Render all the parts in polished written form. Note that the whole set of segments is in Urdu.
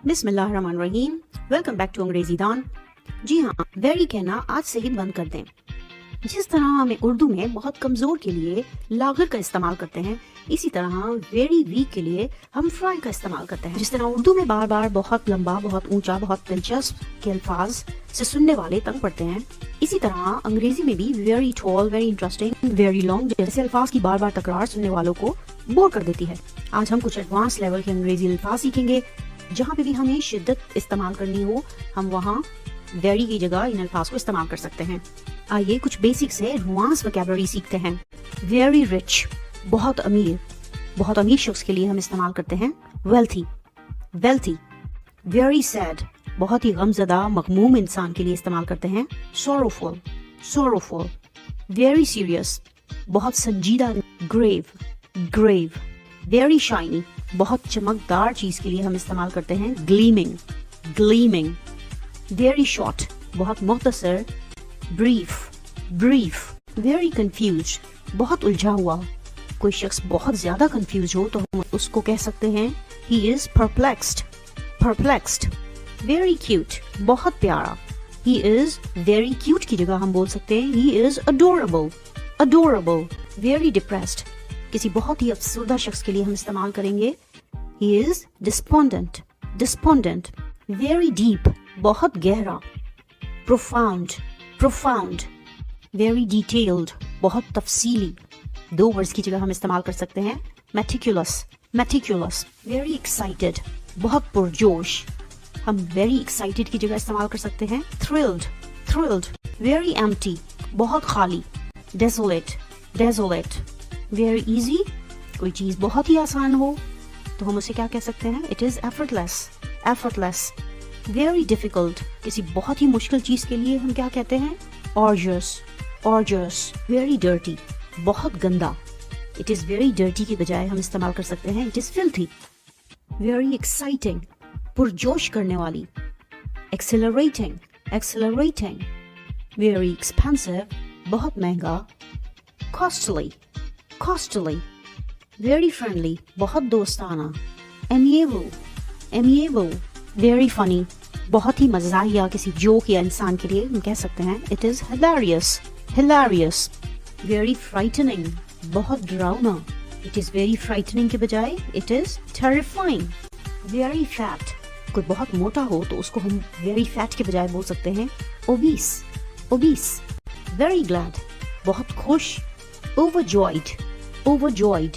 بسم اللہ الرحمن الرحیم. Welcome back to Angrezidan. جی ہاں، ویری کہنا آج سے ہی بند کر دیں. جس طرح ہمیں اردو میں بہت کمزور کے لیے لاغر کا استعمال کرتے ہیں، اسی طرح ویری ویک کے لیے ہم فرائی کا استعمال کرتے ہیں. جس طرح اردو میں بار بار بہت لمبا، بہت اونچا، بہت دلچسپ کے الفاظ سے سننے والے تنگ پڑتے ہیں، اسی طرح انگریزی میں بھی very tall, very interesting, very long جیسے الفاظ کی بار بار تکرار سننے والوں کو بور کر دیتی ہے. آج ہم کچھ ایڈوانس لیول کے انگریزی الفاظ سیکھیں گے. جہاں پہ بھی ہمیں شدت استعمال کرنی ہو، ہم وہاں ویری کی جگہ ان الفاظ کو استعمال کر سکتے ہیں. آئیے کچھ بیسک سے ایڈوانس وکیبلری سیکھتے ہیں. ویری رچ، بہت امیر. بہت امیر شخص کے لیے ہم استعمال کرتے ہیں ویلتھی. ویلتھی. ویری سیڈ، بہت ہی غم زدہ، مغموم انسان کے لیے استعمال کرتے ہیں سوروفل. سوروفل. ویری سیریس، بہت سنجیدہ. گریو. گریو. ویری شائنی، بہت چمکدار چیز کے لیے ہم استعمال کرتے ہیں گلیمنگ. گلیمنگ. ویری شارٹ، بہت مختصر. بریف. بریف. ویری کنفیوزڈ، بہت الجھا ہوا. کوئی شخص بہت زیادہ کنفیوز ہو تو ہم اس کو کہہ سکتے ہیں he is perplexed. perplexed. Very cute, بہت پیارا. he is very cute کی جگہ ہم بول سکتے ہیں he is adorable. adorable. Very depressed، کسی بہت ہی افسردہ شخص کے لیے ہم استعمال کریں گے he is despondent. despondent. very deep، بہت گہرا. profound. profound. very detailed، بہت تفصیلی. دو ورڈز کی جگہ ہم استعمال کر سکتے ہیں meticulous. meticulous. very excited، بہت پرجوش. ہم very excited کی جگہ استعمال کر سکتے ہیں thrilled. thrilled. very empty، بہت خالی. desolate. desolate. very easy، کوئی چیز بہت ہی آسان ہو تو ہم اسے کیا کہہ سکتے ہیں it is effortless. effortless. very difficult، کسی بہت ہی مشکل چیز کے لیے ہم کیا کہتے ہیں arduous. arduous. very dirty، بہت گندا. it is very dirty کی بجائے ہم استعمال کر سکتے ہیں it is filthy. very exciting، پرجوش کرنے والی. exhilarating. exhilarating. very expensive، بہت مہنگا. costly. costly. very friendly، بہت دوستانہ. amiable. amiable. very funny، بہت ہی مزاحیہ کسی جوک یا انسان کے لیے ہم کہہ سکتے ہیں it is hilarious. hilarious. very frightening، بہت ڈراؤنا. it is very frightening کے بجائے it is terrifying. very fat، کوئی بہت موٹا ہو تو اس کو ہم very fat کے بجائے بول سکتے ہیں obese. obese. very glad، بہت خوش. overjoyed. overjoyed.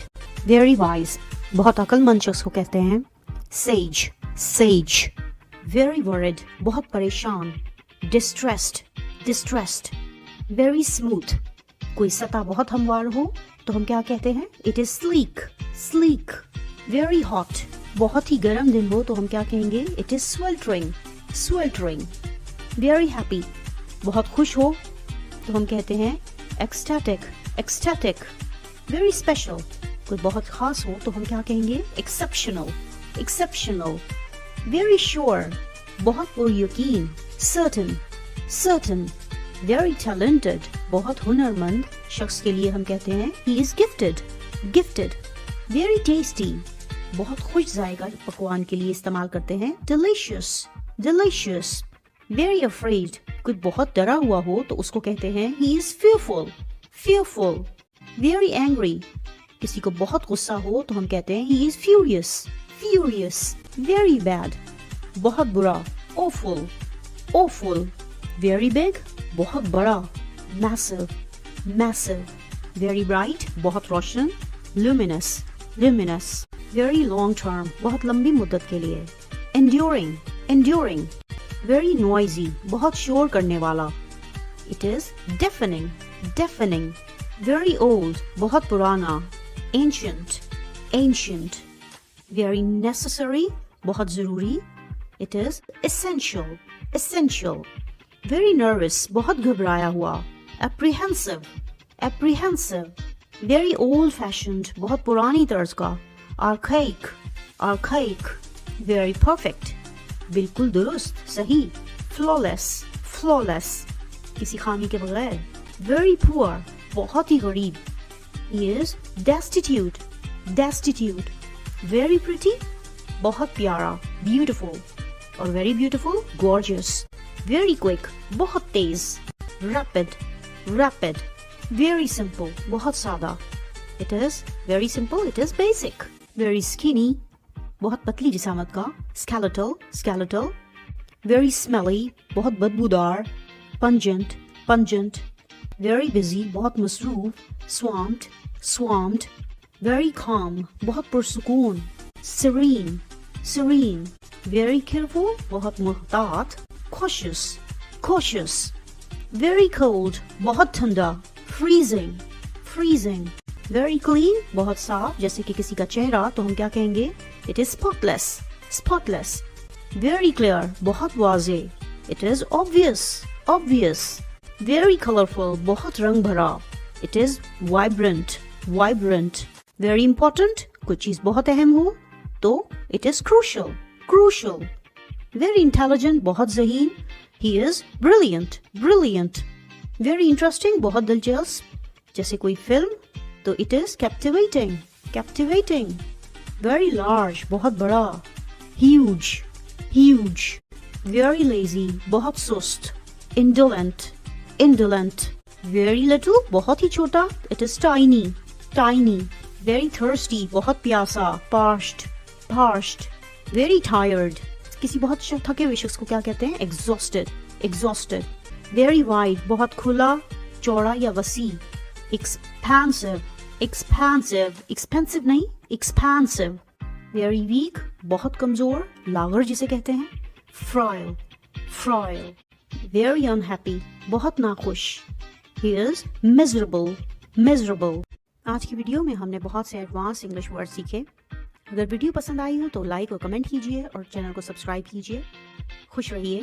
very wise، بہت عقل مند شخص کو کہتے ہیں sage. sage. very worried، بہت پریشان. distressed. distressed. very smooth، کوئی سطح بہت ہموار ہو تو ہم کیا کہتے ہیں it is sleek. sleek. very hot، بہت ہی گرم دن ہو تو ہم کیا کہیں گے it is sweltering. sweltering. very happy، بہت خوش ہو تو ہم کہتے ہیں ecstatic. ecstatic. very special، کوئی بہت خاص ہو تو ہم کیا کہیں گے exceptional. exceptional. very sure، بہت پر یقین. certain. certain. very talented، بہت ہنرمند شخص کے لیے ہم کہتے ہیں he is gifted. gifted. very tasty، بہت خوش ذائقہ پکوان کے لیے استعمال کرتے ہیں delicious. delicious. very afraid، کوئی بہت ڈرا ہوا ہو تو اس کو کہتے ہیں he is fearful. fearful. very angry، کسی کو بہت غصہ ہو تو ہم کہتے ہیں he is furious. furious. very bad، بہت برا. awful. awful. very big، بہت بڑا. massive. massive. very bright، بہت روشن. luminous. luminous. very long term، بہت لمبی مدت کے لیے. enduring. enduring. very noisy، بہت شور کرنے والا. it is deafening. deafening. very old، بہت پرانا. ancient. ancient. very necessary، بہت ضروری. it is essential. essential. very nervous، بہت گھبرایا ہوا. apprehensive. apprehensive. very old fashioned، بہت پرانی طرز کا. archaic. archaic. very perfect، بالکل درست، صحیح. flawless. flawless، کسی خامی کے بغیر. very poor، بہت ہی غریب. he is destitute. destitute. very pretty، بہت پیارا, beautiful. اور very beautiful, gorgeous. Very quick, بہت تیز. Rapid, rapid. Very simple, بہت سادہ. It is very simple, it is basic. Very skinny, بہت پتلی جسامت کا. Skeletal, skeletal. Very smelly, بہت بدبودار. Pungent, pungent. Very busy, بہت مصروف. Swamped, swamped. Very calm, بہت پرسکون. Serene, serene. Very careful, بہت محتاط. Cautious, cautious. Very cold, بہت ٹھنڈا. Freezing, freezing. Very clean, بہت صاف. جیسے کہ کسی کا چہرہ تو ہم کیا کہیں گے؟ It is spotless, spotless. Very clear, بہت واضح. It is obvious, obvious. Very colorful, بہت رنگ بھرا. It is vibrant, vibrant. Very important, کوئی چیز بہت اہم ہو تو it is crucial, crucial. Very intelligent, بہت ذہین. He is brilliant, brilliant. Very interesting, بہت دلچسپ. جیسے کوئی فلم تو it is captivating, captivating. Very large, بہت بڑا. Huge, huge. Very lazy, بہت سست. Indolent, indolent. Very little, بہت ہی چھوٹا. It is tiny, tiny. Very thirsty, بہت پیاسا. Parched, parched. Very tired. کسی بہت تھکے ہوئے شخص کو کیا کہتے ہیں؟ Exhausted, exhausted. Very wide, بہت کھلا, چوڑا یا وسیع. Expansive, expansive. Expensive نہیں, expansive. Very weak, بہت کمزور, لاغر جسے کہتے ہیں. Frail, frail. Very unhappy, بہت ناخوش. He is miserable, miserable. آج کی ویڈیو میں ہم نے بہت سے ایڈوانس انگلش ورڈ سیکھے. اگر ویڈیو پسند آئی ہو تو لائک اور کمنٹ کیجیے اور چینل کو سبسکرائب کیجیے. خوش رہیے.